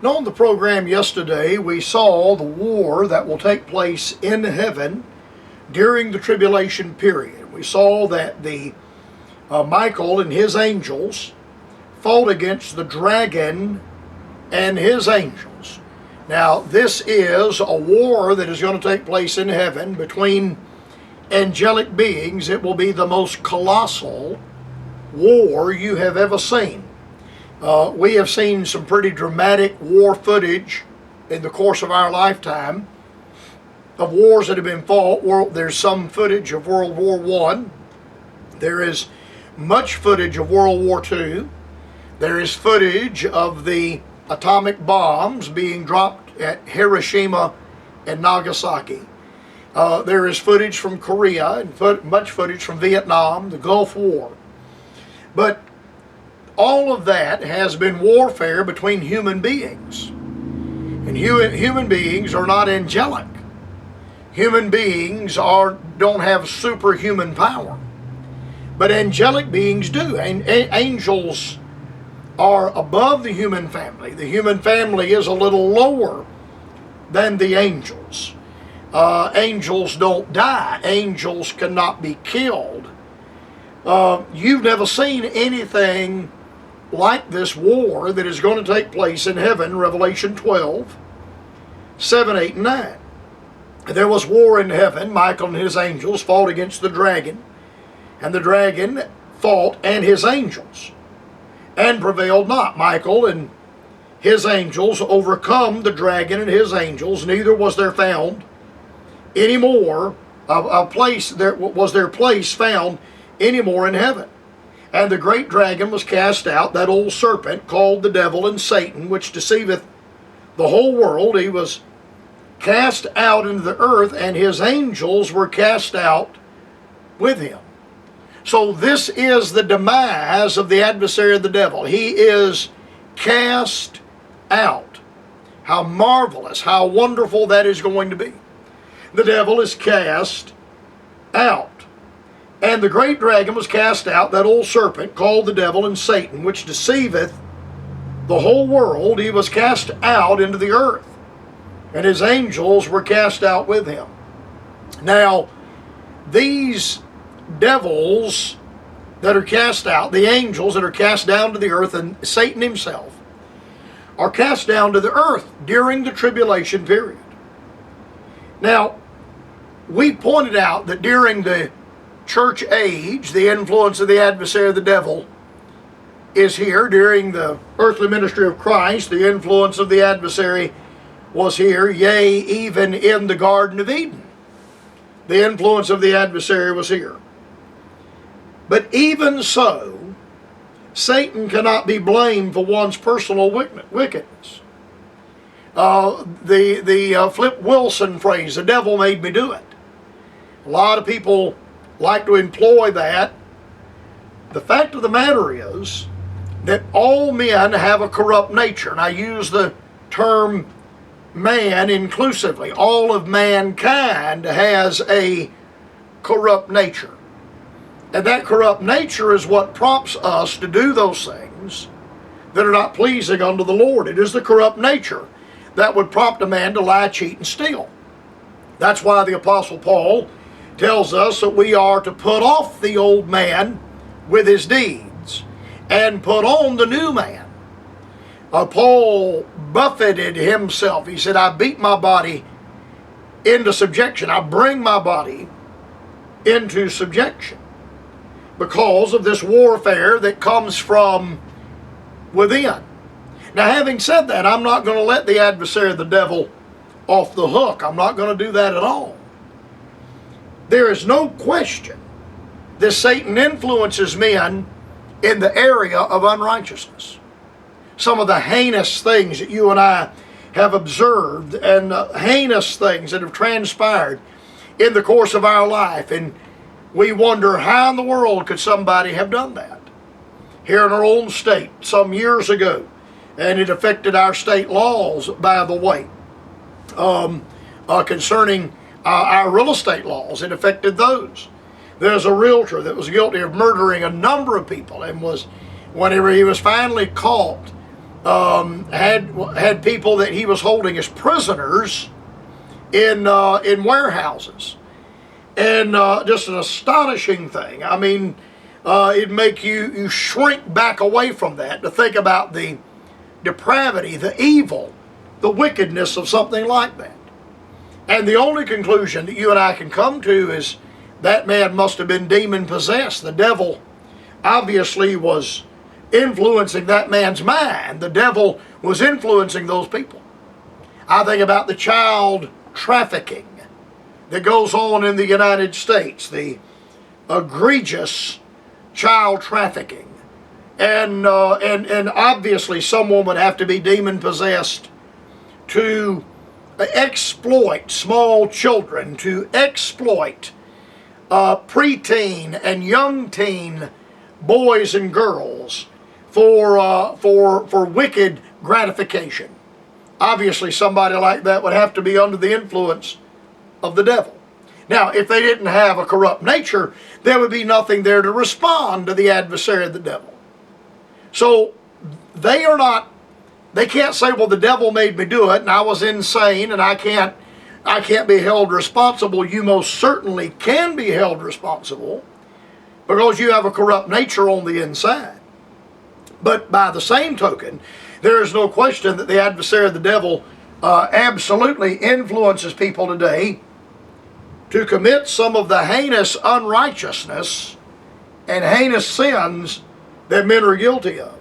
Now, on the program yesterday, we saw the war that will take place in heaven during the tribulation period. We saw that the Michael and his angels fought against the dragon and his angels. Now, this is a war that is going to take place in heaven between angelic beings. It will be the most colossal war you have ever seen. We have seen some pretty dramatic war footage in the course of our lifetime of wars that have been fought. There's some footage of World War I. There is much footage of World War II. There is footage of the atomic bombs being dropped at Hiroshima and Nagasaki. There is footage from Korea and much footage from Vietnam, the Gulf War. But all of that has been warfare between human beings. And human beings are not angelic. Human beings don't have superhuman power. But angelic beings do. And angels are above the human family. The human family is a little lower than the angels. Angels don't die. Angels cannot be killed. You've never seen anything like this war that is going to take place in heaven, Revelation 12, 7, 8, and 9. There was war in heaven. Michael and his angels fought against the dragon, and the dragon fought and his angels, and prevailed not. Michael and his angels overcome the dragon and his angels. Neither was there found any more their place found any more in heaven. And the great dragon was cast out, that old serpent called the devil and Satan, which deceiveth the whole world. He was cast out into the earth, and his angels were cast out with him. So this is the demise of the adversary of the devil. He is cast out. How marvelous, how wonderful that is going to be. The devil is cast out. And the great dragon was cast out, that old serpent called the devil and Satan, which deceiveth the whole world. He was cast out into the earth, and his angels were cast out with him. Now, these devils that are cast out, the angels that are cast down to the earth, and Satan himself, are cast down to the earth during the tribulation period. Now, we pointed out that during the church age, the influence of the adversary of the devil is here. During the earthly ministry of Christ, the influence of the adversary was here, yea, even in the Garden of Eden. The influence of the adversary was here. But even so, Satan cannot be blamed for one's personal wickedness. The Flip Wilson phrase, the devil made me do it. A lot of people like to employ that. The fact of the matter is that all men have a corrupt nature. And I use the term man inclusively. All of mankind has a corrupt nature. And that corrupt nature is what prompts us to do those things that are not pleasing unto the Lord. It is the corrupt nature that would prompt a man to lie, cheat, and steal. That's why the Apostle Paul tells us that we are to put off the old man with his deeds and put on the new man. Paul buffeted himself. He said, I beat my body into subjection. I bring my body into subjection because of this warfare that comes from within. Now, having said that, I'm not going to let the adversary of the devil off the hook. I'm not going to do that at all. There is no question that Satan influences men in the area of unrighteousness. Some of the heinous things that you and I have observed, and heinous things that have transpired in the course of our life, and we wonder how in the world could somebody have done that. Here in our own state some years ago, and it affected our state laws, by the way, concerning our real estate laws. It affected those. There's a realtor that was guilty of murdering a number of people, and whenever he was finally caught had people that he was holding as prisoners in warehouses, and just an astonishing thing. I mean, it'd make you shrink back away from that to think about the depravity, the evil, the wickedness of something like that. And the only conclusion that you and I can come to is that man must have been demon possessed. The devil obviously was influencing that man's mind. The devil was influencing those people. I think about the child trafficking that goes on in the United States, the egregious child trafficking. And obviously someone would have to be demon possessed to exploit small children, to exploit preteen and young teen boys and girls for wicked gratification. Obviously somebody like that would have to be under the influence of the devil. Now, if they didn't have a corrupt nature, there would be nothing there to respond to the adversary of the devil. So they can't say, well, the devil made me do it and I was insane and I can't be held responsible. You most certainly can be held responsible because you have a corrupt nature on the inside. But by the same token, there is no question that the adversary of the devil absolutely influences people today to commit some of the heinous unrighteousness and heinous sins that men are guilty of.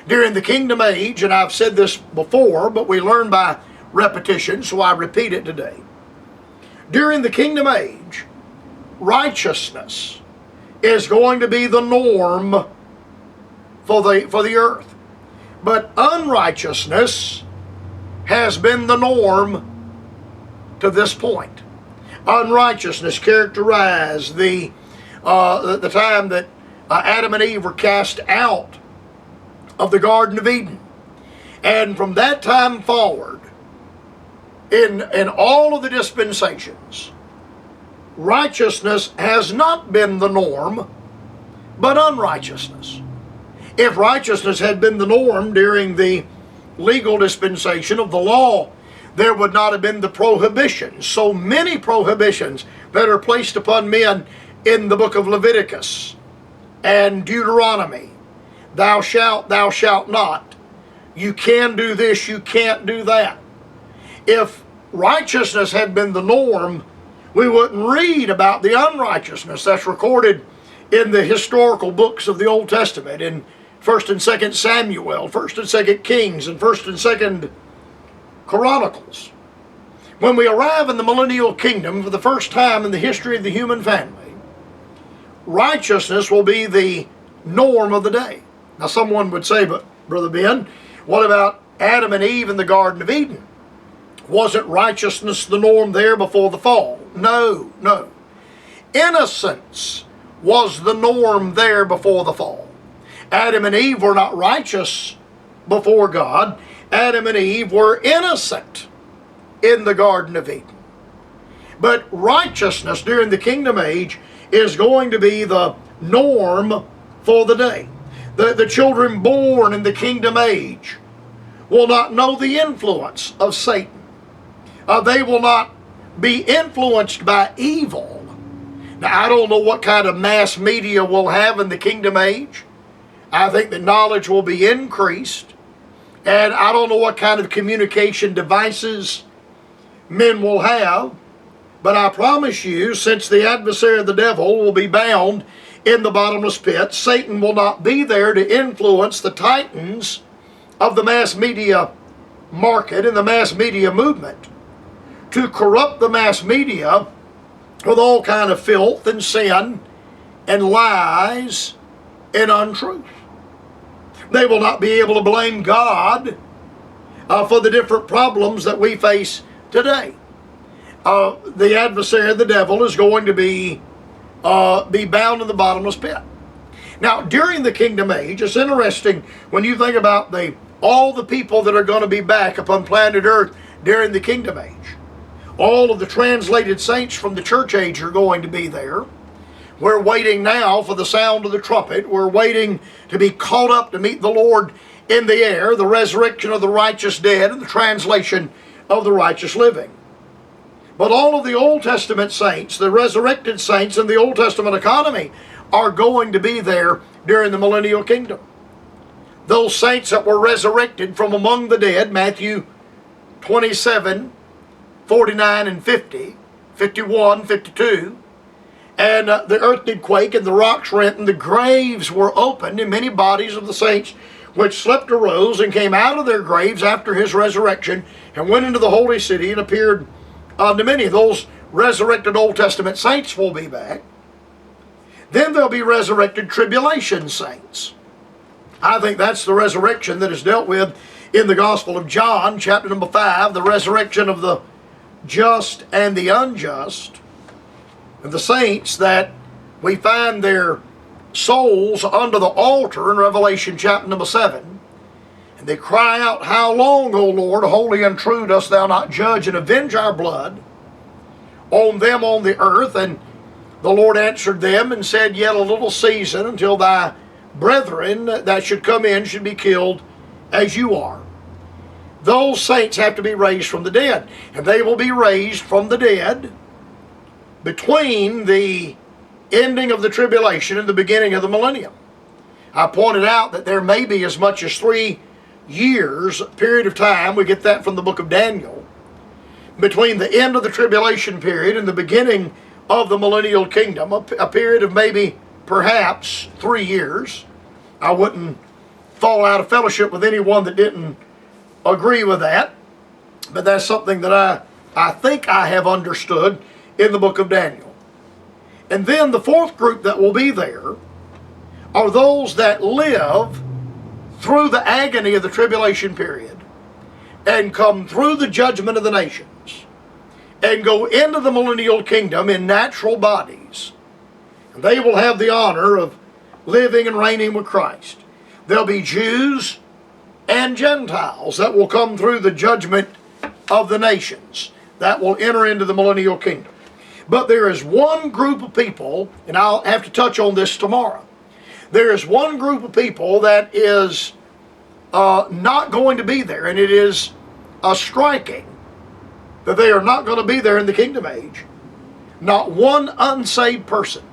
During the kingdom age, and I've said this before, but we learn by repetition, so I repeat it today. During the kingdom age, righteousness is going to be the norm for the earth. But unrighteousness has been the norm to this point. Unrighteousness characterized the time that Adam and Eve were cast out of the Garden of Eden. And from that time forward, in all of the dispensations, righteousness has not been the norm, but unrighteousness. If righteousness had been the norm during the legal dispensation of the law, there would not have been the prohibitions, so many prohibitions that are placed upon men in the book of Leviticus and Deuteronomy. Thou shalt not. You can do this, you can't do that. If righteousness had been the norm, we wouldn't read about the unrighteousness that's recorded in the historical books of the Old Testament, in 1st and 2nd Samuel, 1st and 2nd Kings, and 1st and 2nd Chronicles. When we arrive in the millennial kingdom for the first time in the history of the human family, righteousness will be the norm of the day. Now someone would say, but Brother Ben, what about Adam and Eve in the Garden of Eden? Wasn't righteousness the norm there before the fall? No. Innocence was the norm there before the fall. Adam and Eve were not righteous before God. Adam and Eve were innocent in the Garden of Eden. But righteousness during the kingdom age is going to be the norm for the day. The children born in the kingdom age will not know the influence of Satan. They will not be influenced by evil. Now, I don't know what kind of mass media we'll have in the kingdom age. I think that knowledge will be increased. And I don't know what kind of communication devices men will have. But I promise you, since the adversary of the devil will be bound in the bottomless pit, Satan will not be there to influence the titans of the mass media market and the mass media movement, to corrupt the mass media with all kind of filth and sin and lies and untruth. They will not be able to blame God for the different problems that we face today. The adversary of the devil is going to be bound in the bottomless pit. Now, during the kingdom age, it's interesting when you think about all the people that are going to be back upon planet Earth during the kingdom age. All of the translated saints from the church age are going to be there. We're waiting now for the sound of the trumpet. We're waiting to be caught up to meet the Lord in the air, the resurrection of the righteous dead, and the translation of the righteous living. But all of the Old Testament saints, the resurrected saints in the Old Testament economy, are going to be there during the millennial kingdom. Those saints that were resurrected from among the dead, Matthew 27, 49 and 50, 51, 52, and the earth did quake, and the rocks rent, and the graves were opened, and many bodies of the saints which slept arose, and came out of their graves after his resurrection, and went into the holy city, and appeared unto many. Those resurrected Old Testament saints will be back. Then there'll be resurrected tribulation saints. I think that's the resurrection that is dealt with in the Gospel of John, chapter number 5, the resurrection of the just and the unjust, and the saints that we find their souls under the altar in Revelation chapter number 7. And they cry out, "How long, O Lord, holy and true, dost thou not judge and avenge our blood on them on the earth?" And the Lord answered them and said, "Yet a little season, until thy brethren that should come in should be killed as you are." Those saints have to be raised from the dead, and they will be raised from the dead between the ending of the tribulation and the beginning of the millennium. I pointed out that there may be as much as 3 years period of time, we get that from the book of Daniel, between the end of the tribulation period and the beginning of the millennial kingdom, a period of maybe perhaps 3 years. I wouldn't fall out of fellowship with anyone that didn't agree with that, but that's something that I think I have understood in the book of Daniel. And then the fourth group that will be there are those that live through the agony of the tribulation period and come through the judgment of the nations and go into the millennial kingdom in natural bodies. And they will have the honor of living and reigning with Christ. There'll be Jews and Gentiles that will come through the judgment of the nations that will enter into the millennial kingdom. But there is one group of people, and I'll have to touch on this tomorrow. There is one group of people that is not going to be there, and it is striking that they are not going to be there in the kingdom age. Not one unsaved person.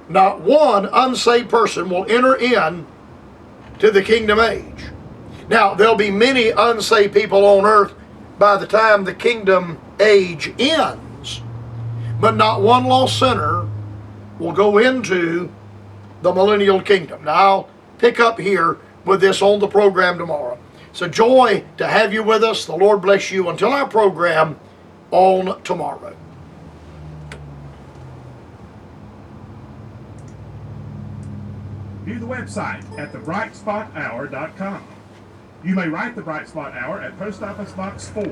Not one unsaved person will enter in to the kingdom age. Now, there'll be many unsaved people on earth by the time the kingdom age ends, but not one lost sinner will go into the millennial kingdom. Now, I'll pick up here with this on the program tomorrow. It's a joy to have you with us. The Lord bless you until our program on tomorrow. View the website at thebrightspothour.com. You may write the Bright Spot Hour at Post Office Box 4,